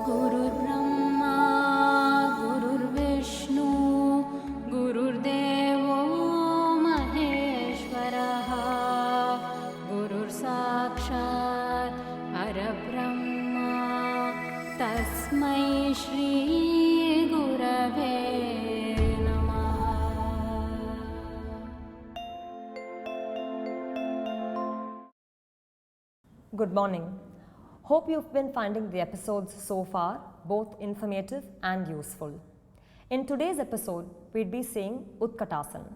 गुरुर्ब्रह्मा गुरुर्विष्णु गुरुर्देवो महेश्वरः गुरुर्साक्षात् परब्रह्मा तस्मै श्री गुरवे नमः. Good morning. Hope you've been finding the episodes so far both informative and useful. In today's episode, we'd be seeing Utkatasana.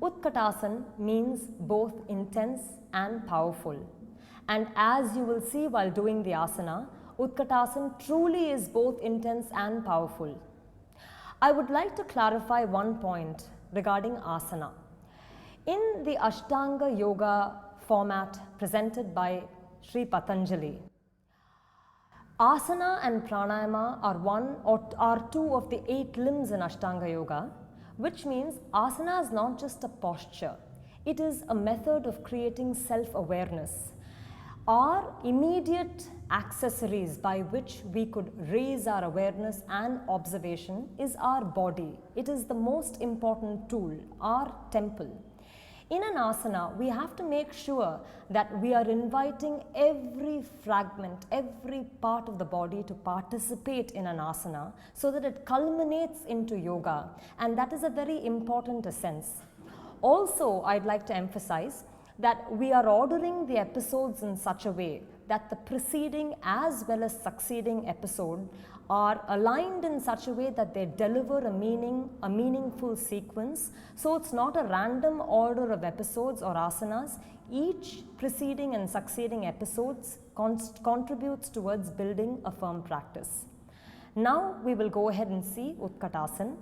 Utkatasana means both intense and powerful. And as you will see while doing the asana, Utkatasana truly is both intense and powerful. I would like to clarify one point regarding asana. In the Ashtanga Yoga format presented by Sri Patanjali, asana and pranayama are one or are two of the 8 limbs in Ashtanga Yoga, which means asana is not just a posture. It is a method of creating self-awareness. Our immediate accessories by which we could raise our awareness and observation is our body. It is the most important tool, our temple. In an asana, we have to make sure that we are inviting every fragment, every part of the body to participate in an asana so that it culminates into yoga, and that is a very important essence. Also, I'd like to emphasize that we are ordering the episodes in such a way that the preceding as well as succeeding episode are aligned in such a way that they deliver a meaningful sequence. So it's not a random order of episodes or asanas. Each preceding and succeeding episodes contributes towards building a firm practice. Now we will go ahead and see Utkatasana.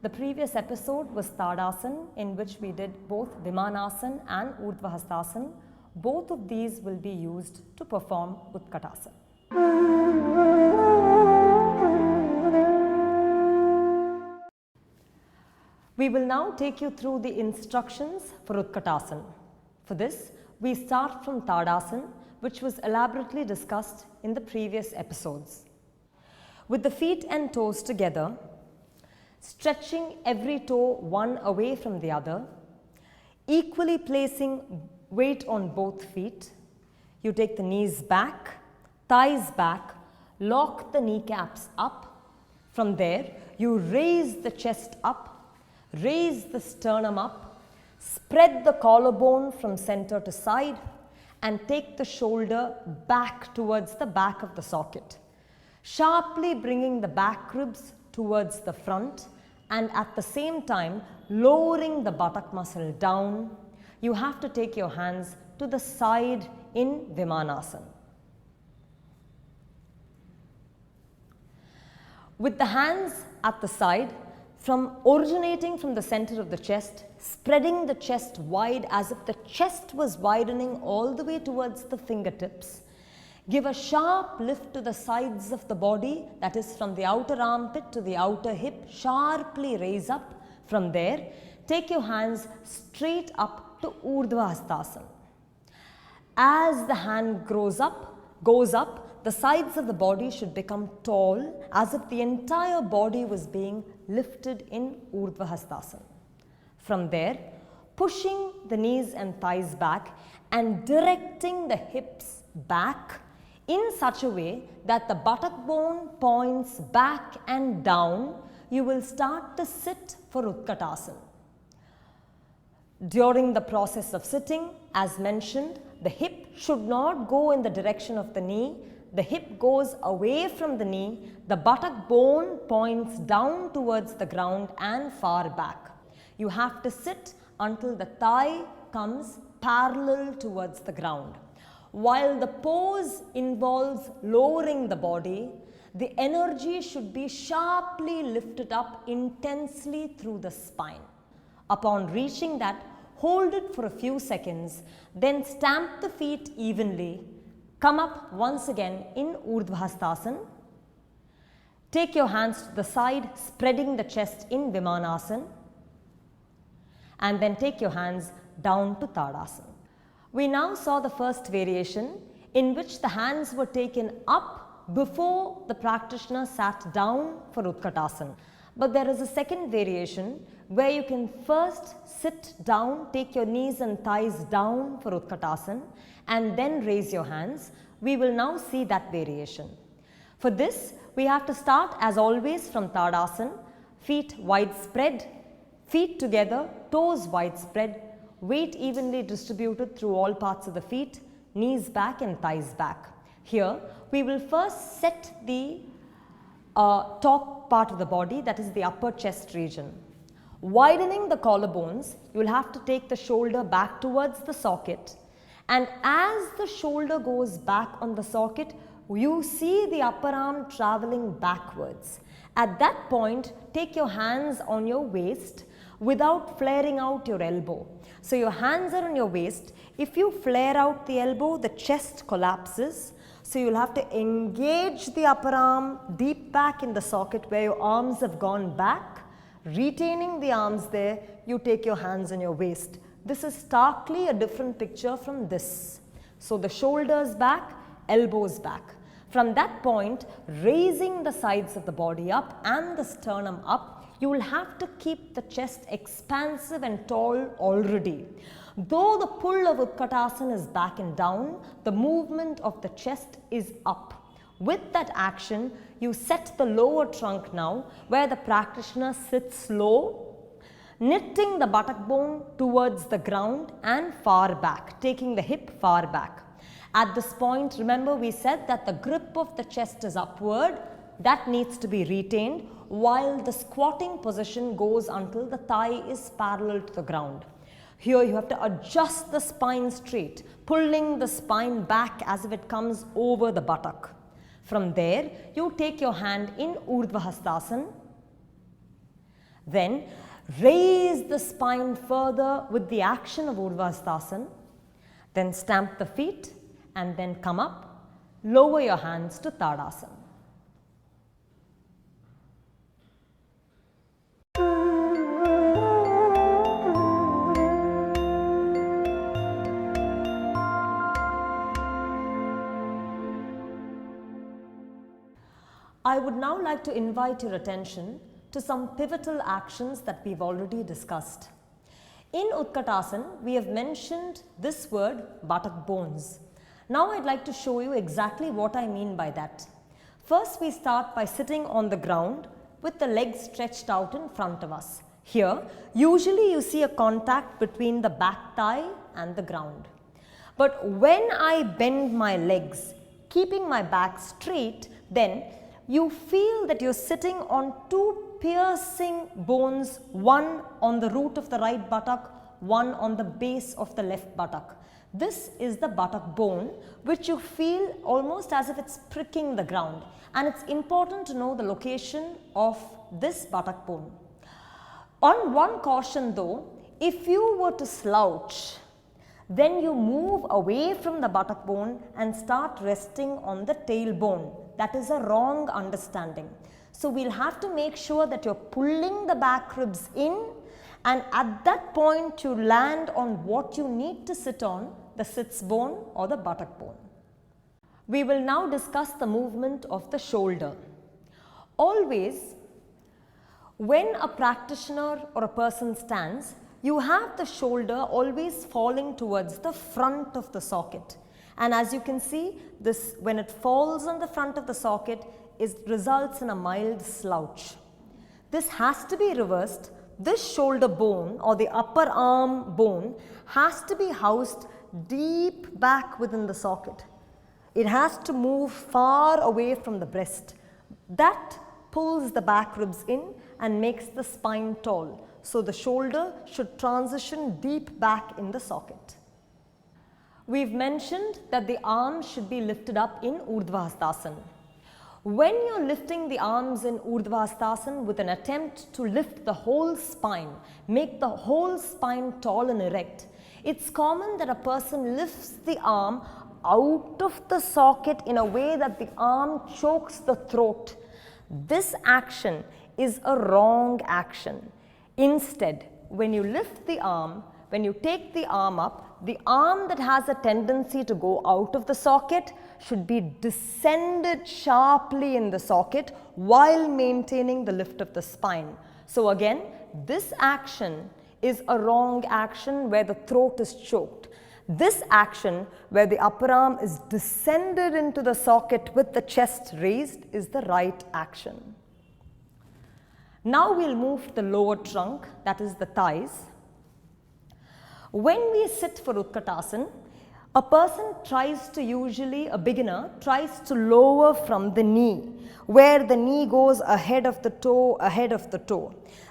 The previous episode was Tadasana, in which we did both Vimanasana and Urdhva-hastasana. Both of these will be used to perform Utkatasana. We will now take you through the instructions for Utkatasana. For this, we start from Tadasana, which was elaborately discussed in the previous episodes. With the feet and toes together, stretching every toe one away from the other, equally placing weight on both feet, you take the knees back, thighs back, lock the kneecaps up. From there, you raise the chest up, raise the sternum up, spread the collarbone from center to side, and take the shoulder back towards the back of the socket, sharply bringing the back ribs towards the front, and at the same time lowering the buttock muscle down. You have to take your hands to the side in Vimanasana. With the hands at the side, originating from the center of the chest, spreading the chest wide as if the chest was widening all the way towards the fingertips. Give a sharp lift to the sides of the body, that is from the outer armpit to the outer hip, sharply raise up. From there, take your hands straight up to Urdhva-hastasana. As the hand goes up, the sides of the body should become tall as if the entire body was being lifted in Urdhva-hastasana. From there, pushing the knees and thighs back and directing the hips back in such a way that the buttock bone points back and down, you will start to sit for Utkatasana. During the process of sitting, as mentioned, the hip should not go in the direction of the knee. The hip goes away from the knee, the buttock bone points down towards the ground and far back. You have to sit until the thigh comes parallel towards the ground. While the pose involves lowering the body, the energy should be sharply lifted up intensely through the spine. Upon reaching that, hold it for a few seconds, then stamp the feet evenly. Come up once again in Urdhva-hastasana. Take your hands to the side, spreading the chest in Vimanasana. and then take your hands down to Tadasana. We now saw the first variation in which the hands were taken up before the practitioner sat down for Utkatasana. But there is a second variation where you can first sit down, take your knees and thighs down for Utkatasana and then raise your hands. We will now see that variation. For this, we have to start as always from Tadasana, feet widespread, feet together, toes widespread, weight evenly distributed through all parts of the feet, knees back and thighs back. Here, we will first set the top part of the body, that is the upper chest region. Widening the collarbones, you will have to take the shoulder back towards the socket, and as the shoulder goes back on the socket, you see the upper arm traveling backwards. At that point, take your hands on your waist without flaring out your elbow. So your hands are on your waist. If you flare out the elbow, the chest collapses. So you'll have to engage the upper arm deep back in the socket where your arms have gone back. Retaining the arms there, you take your hands on your waist. This is starkly a different picture from this. So the shoulders back, elbows back. From that point, raising the sides of the body up and the sternum up, you will have to keep the chest expansive and tall already. Though the pull of Utkatasana is back and down, the movement of the chest is up. With that action, you set the lower trunk now where the practitioner sits low, knitting the buttock bone towards the ground and far back, taking the hip far back. At this point, remember we said that the grip of the chest is upward, that needs to be retained, while the squatting position goes until the thigh is parallel to the ground. Here you have to adjust the spine straight, pulling the spine back as if it comes over the buttock. From there, you take your hand in Urdhva Hastasana, then raise the spine further with the action of Urdhva Hastasana, then stamp the feet and then come up, lower your hands to Tadasana. I would now like to invite your attention to some pivotal actions that we've already discussed. In Utkatasana, we have mentioned this word buttock bones. Now I'd like to show you exactly what I mean by that. First, we start by sitting on the ground with the legs stretched out in front of us. Here, usually you see a contact between the back thigh and the ground. But when I bend my legs, keeping my back straight, then you feel that you're sitting on two piercing bones, one on the root of the right buttock, one on the base of the left buttock. This is the buttock bone, which you feel almost as if it's pricking the ground. And it's important to know the location of this buttock bone. On one caution though, if you were to slouch, then you move away from the buttock bone and start resting on the tailbone. That is a wrong understanding. So we'll have to make sure that you're pulling the back ribs in, and at that point you land on what you need to sit on, the sits bone or the buttock bone. We will now discuss the movement of the shoulder. Always, when a practitioner or a person stands, you have the shoulder always falling towards the front of the socket. And as you can see, this, when it falls on the front of the socket, results in a mild slouch. This has to be reversed. This shoulder bone or the upper arm bone has to be housed deep back within the socket. It has to move far away from the breast. That pulls the back ribs in and makes the spine tall. So the shoulder should transition deep back in the socket. We've mentioned that the arms should be lifted up in Urdhva Hastasana. When you're lifting the arms in Urdhva Hastasana with an attempt to lift the whole spine, make the whole spine tall and erect, it's common that a person lifts the arm out of the socket in a way that the arm chokes the throat. This action is a wrong action. Instead, when you lift the arm, when you take the arm up, the arm that has a tendency to go out of the socket should be descended sharply in the socket while maintaining the lift of the spine. So again, this action is a wrong action where the throat is choked. This action where the upper arm is descended into the socket with the chest raised is the right action. Now we'll move to the lower trunk, that is the thighs. When we sit for Utkatasana, a person tries to a beginner tries to lower from the knee, where the knee goes ahead of the toe,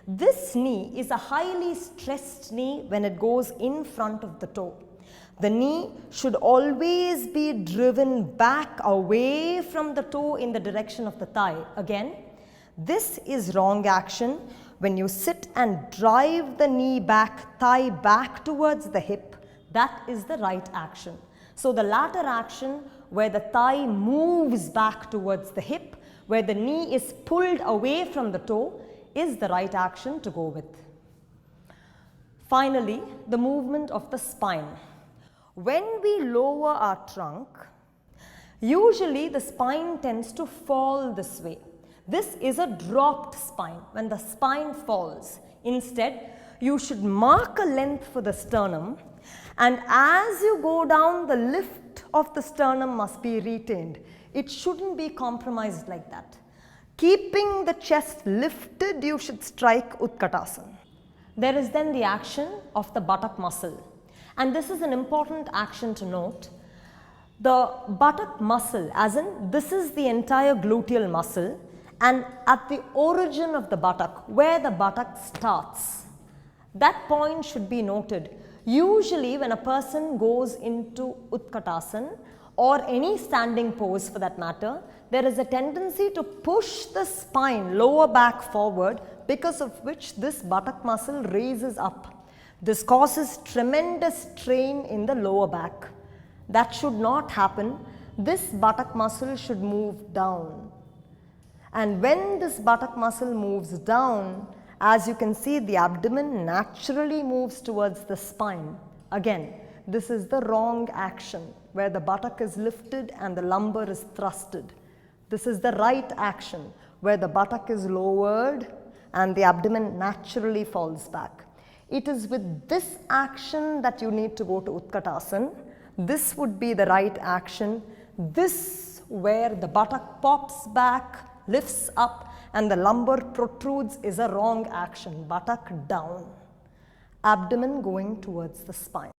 This knee is a highly stressed knee when it goes in front of the toe. The knee should always be driven back away from the toe in the direction of the thigh. Again, this is wrong action. When you sit and drive the knee back, thigh back towards the hip, that is the right action. So the latter action where the thigh moves back towards the hip, where the knee is pulled away from the toe, is the right action to go with. Finally, the movement of the spine. When we lower our trunk, usually the spine tends to fall this way. This is a dropped spine when the spine falls. Instead, you should mark a length for the sternum, and as you go down, the lift of the sternum must be retained. It shouldn't be compromised like that. Keeping the chest lifted, you should strike Utkatasana. There is then the action of the buttock muscle, and this is an important action to note. The buttock muscle, as in this is the entire gluteal muscle, and at the origin of the buttock, where the buttock starts, that point should be noted. Usually when a person goes into Utkatasana or any standing pose for that matter, there is a tendency to push the spine lower back forward, because of which this buttock muscle raises up. This causes tremendous strain in the lower back. That should not happen. This buttock muscle should move down. And when this buttock muscle moves down, as you can see, the abdomen naturally moves towards the spine. Again, this is the wrong action where the buttock is lifted and the lumbar is thrusted. This is the right action where the buttock is lowered and the abdomen naturally falls back. It is with this action that you need to go to Utkatasana. This would be the right action. This where the buttock pops back, lifts up, and the lumbar protrudes is a wrong action. Buttock down, abdomen going towards the spine.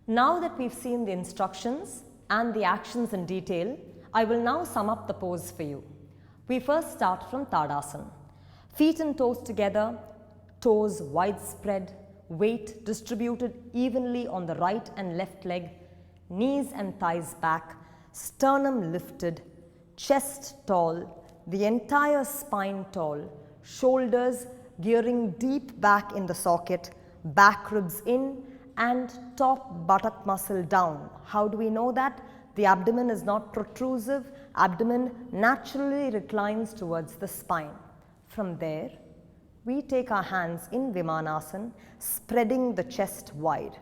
Now that we've seen the instructions and the actions in detail, I will now sum up the pose for you. We first start from Tadasana. Feet and toes together, toes widespread, weight distributed evenly on the right and left leg, knees and thighs back, sternum lifted, chest tall, the entire spine tall, shoulders gearing deep back in the socket, back ribs in, and top buttock muscle down. How do we know that? The abdomen is not protrusive, abdomen naturally reclines towards the spine. From there, we take our hands in Vimanasana, spreading the chest wide.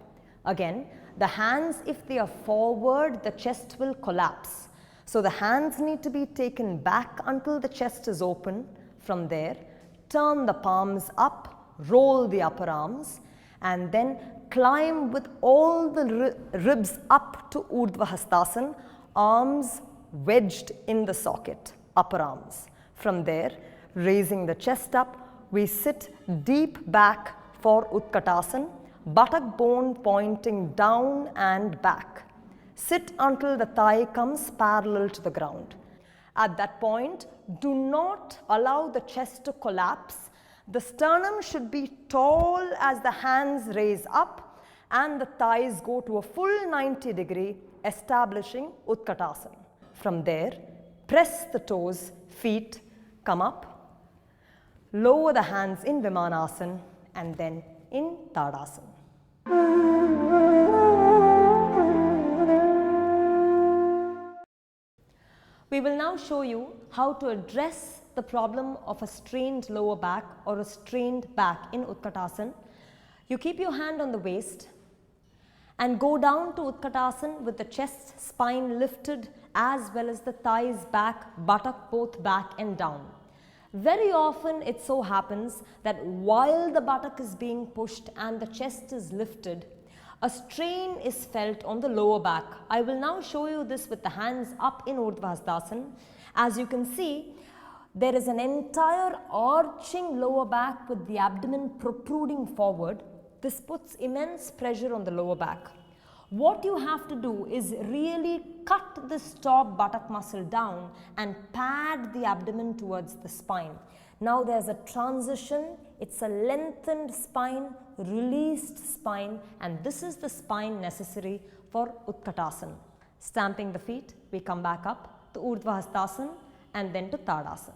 Again, the hands, if they are forward, the chest will collapse. So the hands need to be taken back until the chest is open. From there, turn the palms up, roll the upper arms, and then climb with all the ribs up to Urdhva Hastasana, arms wedged in the socket, upper arms. From there, raising the chest up, we sit deep back for Utkatasana, buttock bone pointing down and back. Sit until the thigh comes parallel to the ground. At that point, do not allow the chest to collapse. The sternum should be tall as the hands raise up and the thighs go to a full 90 degree, establishing Utkatasana. From there, press the toes, feet, come up, lower the hands in Vimanasana and then in Tadasana. We will now show you how to address the problem of a strained lower back or a strained back in Utkatasana. You keep your hand on the waist and go down to Utkatasana with the chest spine lifted as well as the thighs back, buttock both back and down. Very often it so happens that while the buttock is being pushed and the chest is lifted, a strain is felt on the lower back. I will now show you this with the hands up in Urdhva Hastasana. As you can see, there is an entire arching lower back with the abdomen protruding forward. This puts immense pressure on the lower back. What you have to do is really cut this top buttock muscle down and pad the abdomen towards the spine. Now there's a transition, it's a lengthened spine, released spine, and this is the spine necessary for Utkatasana. Stamping the feet, we come back up to Urdhva Hastasana and then to Tadasana.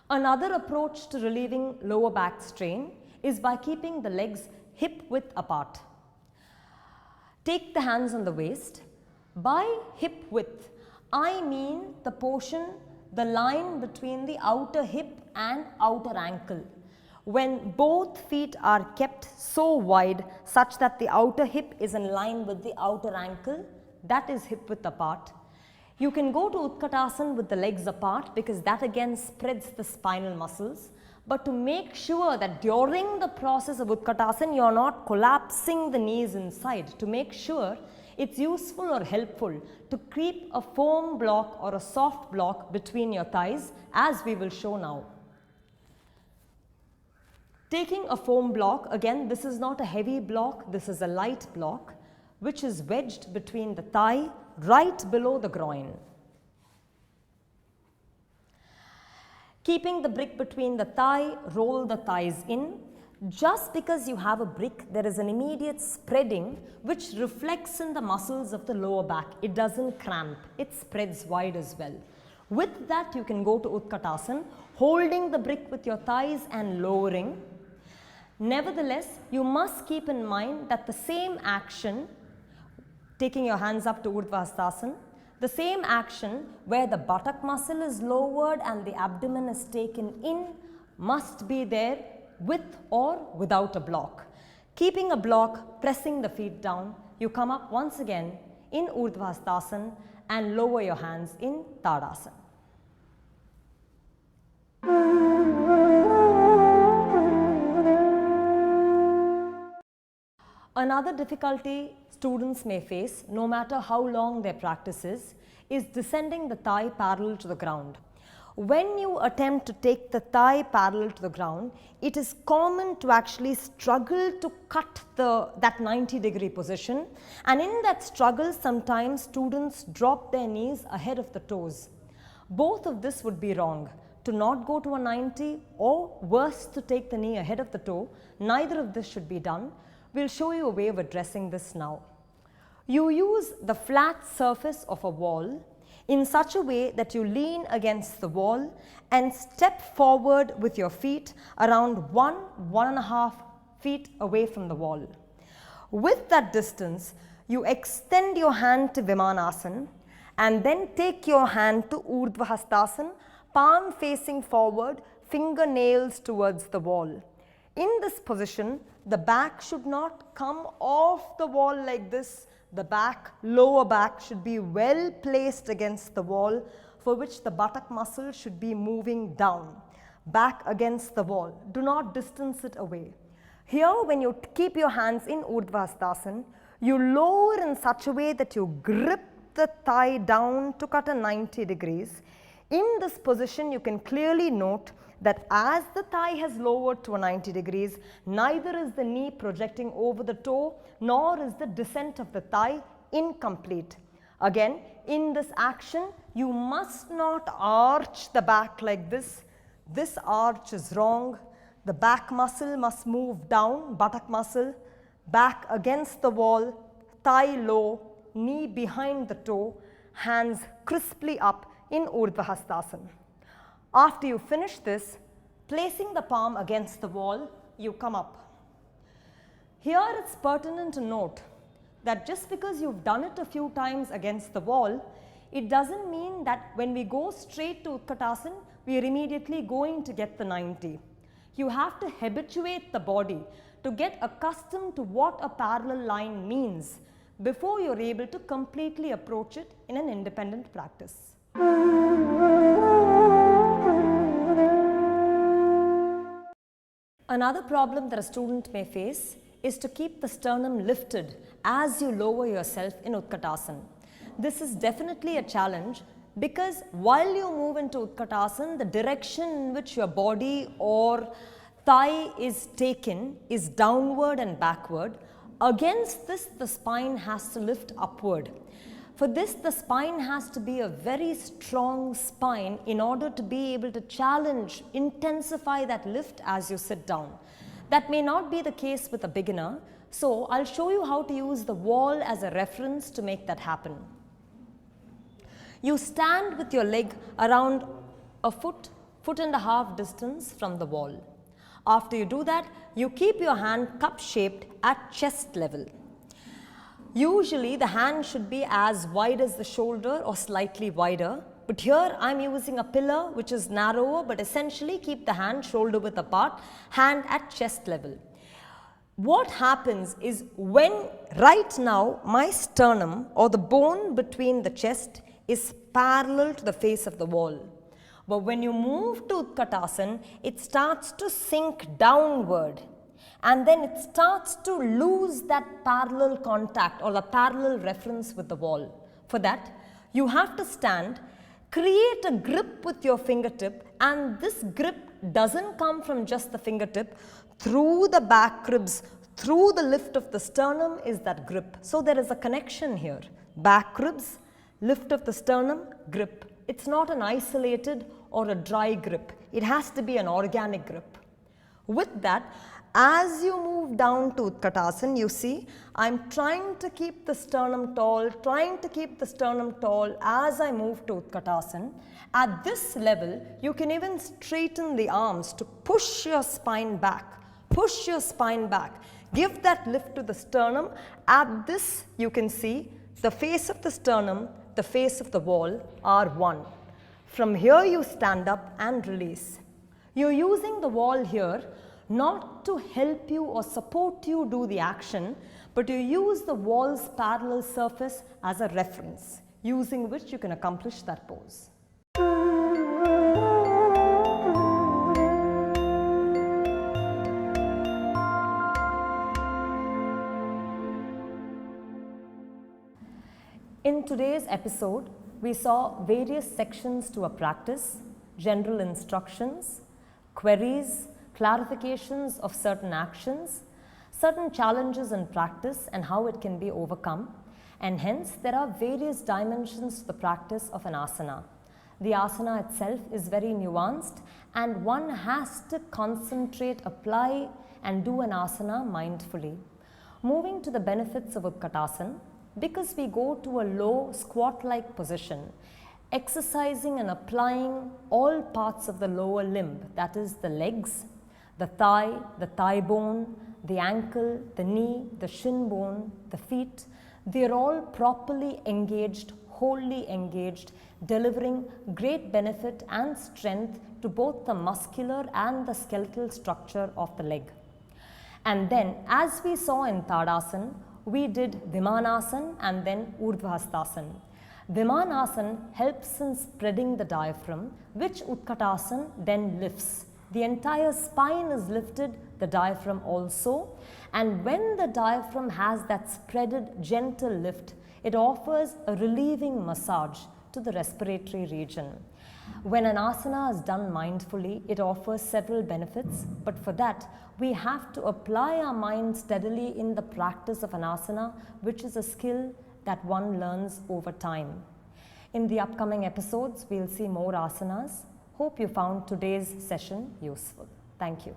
Another approach to relieving lower back strain is by keeping the legs hip width apart. Take the hands on the waist. By hip width, I mean the portion, the line between the outer hip and outer ankle. When both feet are kept so wide such that the outer hip is in line with the outer ankle, that is hip width apart. You can go to Utkatasana with the legs apart because that again spreads the spinal muscles. But to make sure that during the process of Utkatasana you are not collapsing the knees inside, to make sure it's useful or helpful to keep a foam block or a soft block between your thighs, as we will show now. Taking a foam block, again this is not a heavy block, this is a light block which is wedged between the thigh right below the groin. Keeping the brick between the thigh, roll the thighs in. Just because you have a brick, there is an immediate spreading which reflects in the muscles of the lower back. It doesn't cramp, it spreads wide as well. With that, you can go to Utkatasana, holding the brick with your thighs and lowering. Nevertheless, you must keep in mind that the same action, taking your hands up to Urdhva Hastasana, the same action where the buttock muscle is lowered and the abdomen is taken in must be there with or without a block. Keeping a block, pressing the feet down, you come up once again in Urdhva Hastasana and lower your hands in Tadasana. Another difficulty students may face, no matter how long their practice is descending the thigh parallel to the ground. When you attempt to take the thigh parallel to the ground, it is common to actually struggle to cut that 90-degree position, and in that struggle sometimes students drop their knees ahead of the toes. Both of this would be wrong. To not go to a 90 or worse to take the knee ahead of the toe, neither of this should be done. We'll show you a way of addressing this now. You use the flat surface of a wall in such a way that you lean against the wall and step forward with your feet around 1.5 feet away from the wall. With that distance, you extend your hand to Vimanasana and then take your hand to Urdhva Hastasana, palm facing forward, fingernails towards the wall. In this position, the back should not come off the wall like this. The back, lower back should be well placed against the wall, for which the buttock muscle should be moving down, back against the wall. Do not distance it away. Here, when you keep your hands in Urdhva Hastasana, you lower in such a way that you grip the thigh down to cut a 90 degrees. In this position, you can clearly note that as the thigh has lowered to a 90 degrees, neither is the knee projecting over the toe, nor is the descent of the thigh incomplete. Again, in this action, you must not arch the back like this. This arch is wrong. The back muscle must move down, buttock muscle, back against the wall, thigh low, knee behind the toe, hands crisply up in Urdhva Hastasana. After you finish this, placing the palm against the wall, you come up. Here it's pertinent to note that just because you've done it a few times against the wall, It doesn't mean that when we go straight to Utkatasana, we are immediately going to get the 90. You have to habituate the body to get accustomed to what a parallel line means before you're able to completely approach it in an independent practice. Another problem that a student may face is to keep the sternum lifted as you lower yourself in Utkatasana. This is definitely a challenge because while you move into Utkatasana, the direction in which your body or thigh is taken is downward and backward. Against this, the spine has to lift upward. For this, the spine has to be a very strong spine in order to be able to challenge, intensify that lift as you sit down. That may not be the case with a beginner, so I'll show you how to use the wall as a reference to make that happen. You stand with your leg around a foot and a half distance from the wall. After you do that, you keep your hand cup-shaped at chest level. Usually the hand should be as wide as the shoulder or slightly wider, but here I'm using a pillar which is narrower, but essentially keep the hand shoulder width apart, hand at chest level. What happens is when right now my sternum or the bone between the chest is parallel to the face of the wall. But when you move to Utkatasana, it starts to sink downward and then it starts to lose that parallel contact or the parallel reference with the wall. For that, you have to stand, create a grip with your fingertip, and this grip doesn't come from just the fingertip. Through the back ribs, through the lift of the sternum is that grip. So there is a connection here. Back ribs, lift of the sternum, grip. It's not an isolated or a dry grip. It has to be an organic grip. With that, as you move down to Utkatasana, you see, I'm trying to keep the sternum tall, as I move to Utkatasana. At this level, you can even straighten the arms to push your spine back. Push your spine back. Give that lift to the sternum. At this, you can see the face of the sternum, the face of the wall are one. From here you stand up and release. You're using the wall here not to help you or support you do the action, but you use the wall's parallel surface as a reference, using which you can accomplish that pose. In today's episode, we saw various sections to a practice, general instructions, queries, clarifications of certain actions, certain challenges in practice and how it can be overcome, and hence there are various dimensions to the practice of an asana. The asana itself is very nuanced and one has to concentrate, apply and do an asana mindfully. Moving to the benefits of Utkatasana, because we go to a low squat-like position, exercising and applying all parts of the lower limb, that is the legs, the thigh bone, the ankle, the knee, the shin bone, the feet, they are all properly engaged, wholly engaged, delivering great benefit and strength to both the muscular and the skeletal structure of the leg. And then, as we saw in Tadasana, we did Vimanasana and then Urdhvastasana. Vimanasana helps in spreading the diaphragm, which Utkatasana then lifts. The entire spine is lifted, the diaphragm also, and when the diaphragm has that spreaded gentle lift, it offers a relieving massage to the respiratory region. When an asana is done mindfully, it offers several benefits, but for that, we have to apply our mind steadily in the practice of an asana, which is a skill that one learns over time. In the upcoming episodes, we'll see more asanas. Hope you found today's session useful. Thank you.